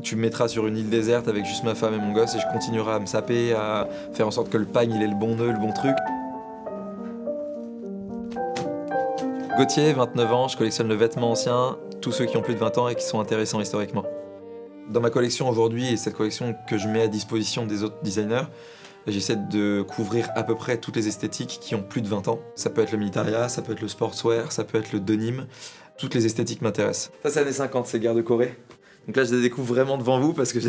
Tu me mettras sur une île déserte avec juste ma femme et mon gosse et je continuerai à me saper, à faire en sorte que le pagne il ait le bon nœud, le bon truc. Gauthier, 29 ans, je collectionne le vêtement ancien, tous ceux qui ont plus de 20 ans et qui sont intéressants historiquement. Dans ma collection aujourd'hui et cette collection que je mets à disposition des autres designers, j'essaie de couvrir à peu près toutes les esthétiques qui ont plus de 20 ans. Ça peut être le militaria, ça peut être le sportswear, ça peut être le denim. Toutes les esthétiques m'intéressent. Ça, c'est années 50, c'est guerre de Corée. Donc là, je les découvre vraiment devant vous parce que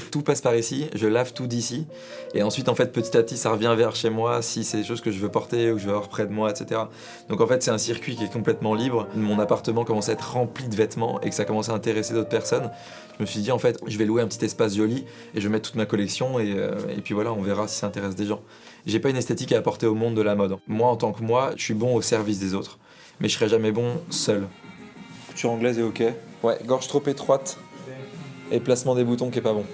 tout passe par ici, je lave tout d'ici. Et ensuite, en fait, petit à petit, ça revient vers chez moi si c'est des choses que je veux porter ou que je veux avoir près de moi, etc. Donc en fait, c'est un circuit qui est complètement libre. Mon appartement commence à être rempli de vêtements et que ça commence à intéresser d'autres personnes. Je me suis dit, en fait, je vais louer un petit espace joli et je vais mettre toute ma collection et puis voilà, on verra si ça intéresse des gens. J'ai pas une esthétique à apporter au monde de la mode. Moi, en tant que moi, je suis bon au service des autres. Mais je serai jamais bon seul. Couture anglaise est ok. Ouais, gorge trop étroite. Et placement des boutons qui est pas bon.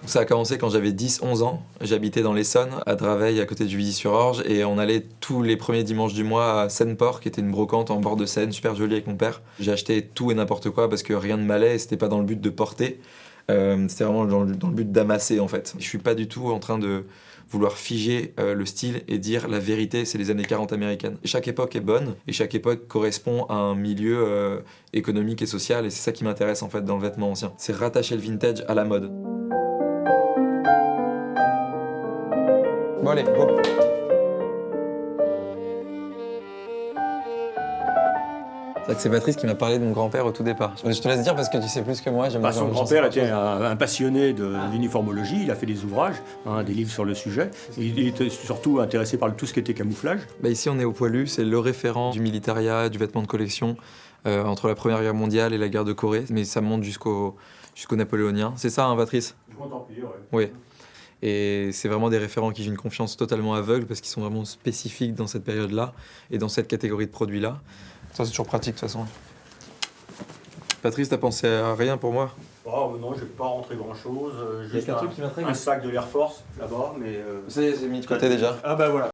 Ça a commencé quand j'avais 10-11 ans. J'habitais dans l'Essonne, à Draveil, à côté de Juvisy-sur-Orge, et on allait tous les premiers dimanches du mois à Seine-Port, qui était une brocante en bord de Seine, super jolie avec mon père. J'ai acheté tout et n'importe quoi parce que rien ne m'allait et c'était pas dans le but de porter. C'était vraiment dans le but d'amasser en fait. Je suis pas du tout en train de vouloir figer le style et dire la vérité, c'est les années 40 américaines. Chaque époque est bonne et chaque époque correspond à un milieu économique et social et c'est ça qui m'intéresse en fait dans le vêtement ancien. C'est rattacher le vintage à la mode. Bon allez, go. C'est vrai que c'est Patrice qui m'a parlé de mon grand-père au tout départ. Je te laisse dire parce que tu sais plus que moi. Son grand-père était un passionné d'uniformologie, il a fait des ouvrages, des livres sur le sujet. Il était surtout intéressé par tout ce qui était camouflage. Bah ici on est au Poilu, c'est le référent du militaria, du vêtement de collection entre la Première Guerre mondiale et la guerre de Corée, mais ça monte jusqu'au napoléonien. C'est ça, hein, Patrice? Du Grand Empire, oui. Et c'est vraiment des référents qui j'ai une confiance totalement aveugle parce qu'ils sont vraiment spécifiques dans cette période-là et dans cette catégorie de produits-là. Ça, c'est toujours pratique de toute façon. Patrice, t'as pensé à rien pour moi? Oh non, je vais pas rentrer grand-chose. Juste truc qui m'intrigue. un sac de l'Air Force là-bas, mais... Ça y est, c'est mis de côté déjà. Ah bah voilà,